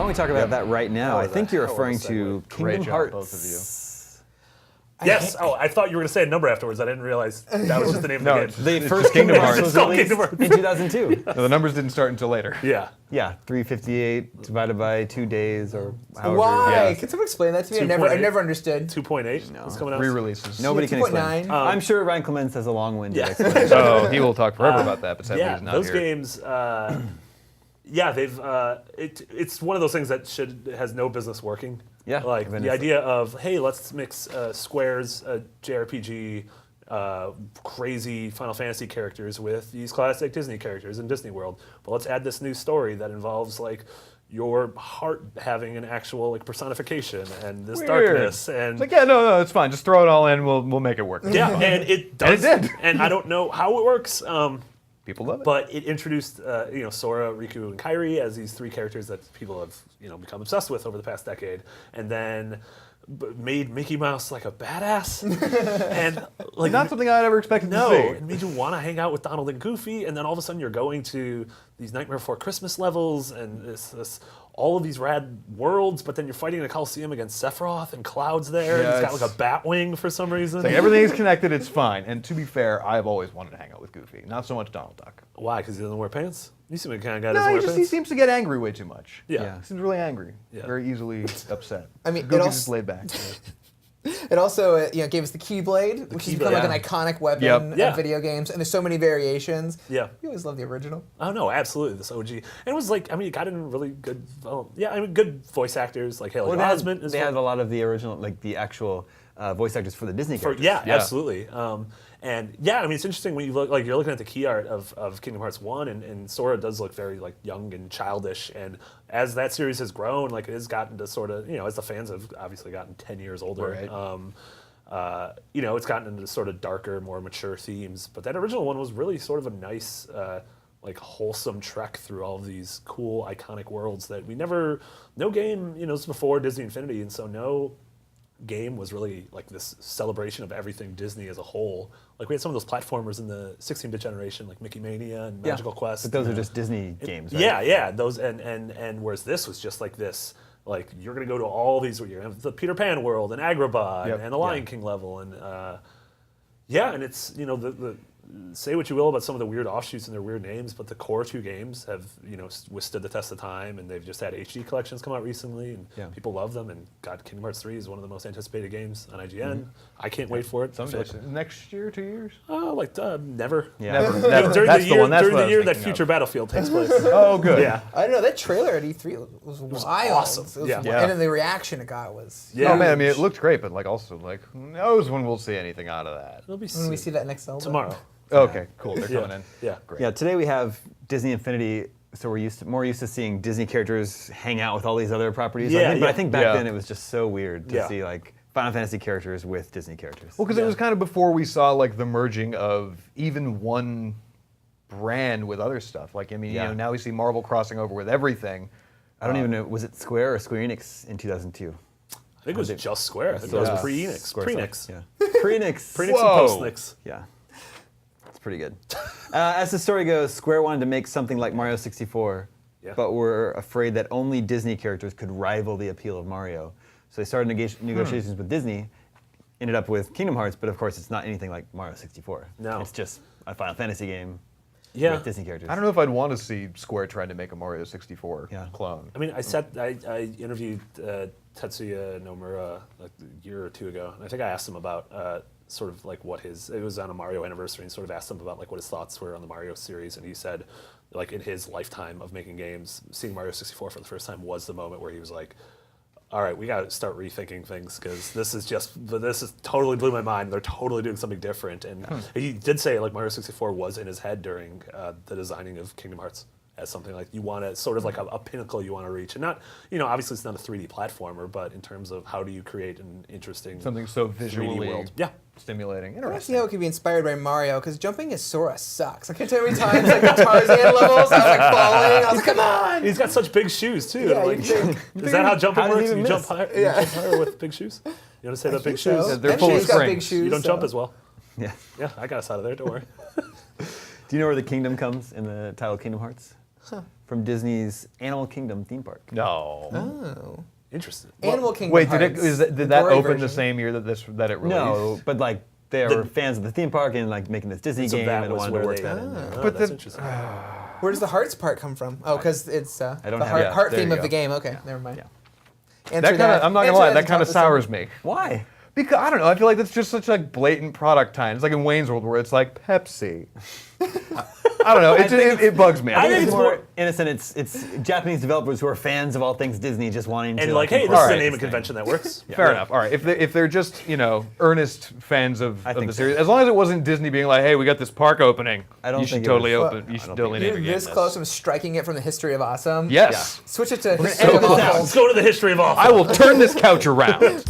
we talk about that right now, I think you're referring to Great Kingdom job, Hearts. both of you. Yes. Oh, I thought you were going to say a number afterwards. I didn't realize that was just the name No, of the game. The first Kingdom Hearts It's was called released Kingdom Hearts. in 2002. No, the numbers didn't start until later. Yeah. Yeah, 358 divided by 2 days or however. Why? Yeah. Can someone explain that to me? I 2.8. never understood. 2.8 is coming out. Re-releases. Nobody can explain. 2.9. I'm sure Ryan Clements has a long-winded Yeah. explanation. Oh, he will talk forever about that, but sadly Yeah, he's not those here. games. Yeah, they've. It's one of those things that has no business working. Yeah, like I mean, the it's- idea of hey, let's mix Square's JRPG, crazy Final Fantasy characters with these classic Disney characters in Disney World. But let's add this new story that involves like your heart having an actual like personification and this Weird. darkness and. It's like, yeah, no, it's fine. Just throw it all in. We'll make it work. yeah, and it does. And it did. And I don't know how it works. People love it. But it introduced, Sora, Riku, and Kairi as these three characters that people have, become obsessed with over the past decade, and then made Mickey Mouse like a badass, and like Not something I'd ever expected no, to see. it made you want to hang out with Donald and Goofy, and then all of a sudden you're going to these Nightmare Before Christmas levels, and this all of these rad worlds, but then you're fighting in a Coliseum against Sephiroth, and Cloud's there, Yeah, and he's got it's- like a bat wing for some reason. Like, everything's connected, it's fine. And to be fair, I've always wanted to hang out with Goofy. Not so much Donald Duck. Why? Because he doesn't wear pants? You seem like the kind of guy that No, doesn't wear he pants. seems to get angry way too much. Yeah. He seems really angry. Yeah. Very easily upset. I mean, it Goofy's also- just laid back. It also gave us the Keyblade, which has become like Keyblade, an iconic weapon Yep. Yeah. in video games, and there's so many variations. Yeah. You always love the original. Oh no, absolutely, this OG. And it was like, it got in really good, good voice actors like Haley Well, Osment. they had a lot of the original, like the actual voice actors for the Disney characters. Yeah, Yeah. absolutely. And yeah, it's interesting when you look, like you're looking at the key art of Kingdom Hearts 1, and Sora does look very like young and childish. And as that series has grown, like it has gotten to sort of, as the fans have obviously gotten 10 years older. Right. It's gotten into sort of darker, more mature themes. But that original one was really sort of a nice, like wholesome trek through all of these cool, iconic worlds that no game, this was before Disney Infinity, and so no game was really like this celebration of everything Disney as a whole. Like we had some of those platformers in the 16-bit generation, like Mickey Mania and Magical Quest. But those are just Disney games, right? Yeah, those and whereas this was just like this, like you're gonna go to all these, you're gonna have the Peter Pan world and Agrabah Yep. and the Lion King level, and and it's the say what you will about some of the weird offshoots and their weird names, but the core two games have withstood the test of time, and they've just had HD collections come out recently, and people love them. And God, Kingdom Hearts 3 is one of the most anticipated games on IGN. I can't wait for it. Someday. Next year, 2 years? Never. Yeah. Never. Never. During That's the the year, one. That's during what I the was year that thinking future of. Battlefield takes place. Oh, good. Yeah. I don't know, that trailer at E3 was wild. awesome. It was Yeah. wild. Yeah. And then the reaction it got was... Yeah. Oh man, I mean, it looked great, but also who knows when we'll see anything out of that? It'll be When we see that next Zelda. tomorrow. Okay, cool. They're coming in. Yeah. Great. Yeah, today we have Disney Infinity, so we're more used to seeing Disney characters hang out with all these other properties. Yeah, But I think back yeah. then it was just so weird to Yeah. see like Final Fantasy characters with Disney characters. Well, because it was kind of before we saw like the merging of even one brand with other stuff. Like, I mean, Yeah. now we see Marvel crossing over with everything. I don't even know, was it Square or Square Enix in 2002? I think it was just Square. I think it was Yeah. pre-Enix. Square Pre-Nix. Yeah. Pre-Nix. Pre-Nix and Whoa. post-Nix. Yeah. It's pretty good. As the story goes, Square wanted to make something like Mario 64, Yeah. but were afraid that only Disney characters could rival the appeal of Mario. So they started negotiations with Disney, ended up with Kingdom Hearts, but of course it's not anything like Mario 64. No. It's just a Final Fantasy game Yeah. with Disney characters. I don't know if I'd want to see Square trying to make a Mario 64 Yeah. clone. I mean, I interviewed Tetsuya Nomura like a year or two ago, and I think I asked him about sort of like it was on a Mario anniversary, and sort of asked him about like what his thoughts were on the Mario series, and he said like in his lifetime of making games, seeing Mario 64 for the first time was the moment where he was like, all right, we got to start rethinking things, because this is totally blew my mind. They're totally doing something different. And he did say like Mario 64 was in his head during the designing of Kingdom Hearts as something like you want to sort of like a pinnacle you want to reach, and not obviously it's not a 3D platformer, but in terms of how do you create an interesting Something so 3D visually world. Yeah. stimulating. I see Interesting. how it could be inspired by Mario, because jumping as Sora sucks. I can't tell you how many times like the Tarzan levels, I was like falling. I was like, come on! He's got such big shoes too. Yeah, Like, you think. is that how jumping How did he works? even You jump miss? higher, you jump higher with big shoes? You want to say about big shoes? So. They're And full of she's got big springs. shoes. You don't jump as well. Yeah. Yeah, I got us out of there. Don't worry. Do you know where the kingdom comes in the title Kingdom Hearts? from Disney's Animal Kingdom theme park. No. Oh. Interesting. Animal Kingdom. Wait, Hearts, did the that gory open the version. same year that it released? No, but like they are fans of the theme park and like making this Disney So game that and was wanted where to work they. that in there. Oh, But that's the- interesting. Where does the Hearts part come from? Oh, because it's I don't the have it. heart There theme you of the go. game. Okay, never mind. Yeah. Answer That kind of, I'm not gonna answer lie, at that the kind of top sours summer. me. Why? Because I don't know, I feel like that's just such like blatant product time. It's like in Wayne's World where it's like Pepsi. I don't know, it bugs me. I think think it's it's more more- innocent. It's Japanese developers who are fans of all things Disney, just wanting to And like, hey, this incorporate is a Alright. name of this thing. convention that works. Fair enough. All right, if they're just earnest fans of I the think so. series, as long as it wasn't Disney being like, hey, we got this park opening, I don't you should think it totally was- open. I You should don't totally think name a You're game this this. close from striking it from the history of awesome. Yes, Switch it to gonna history edit of this out. awful. Let's go to the history of all. I will turn this couch around.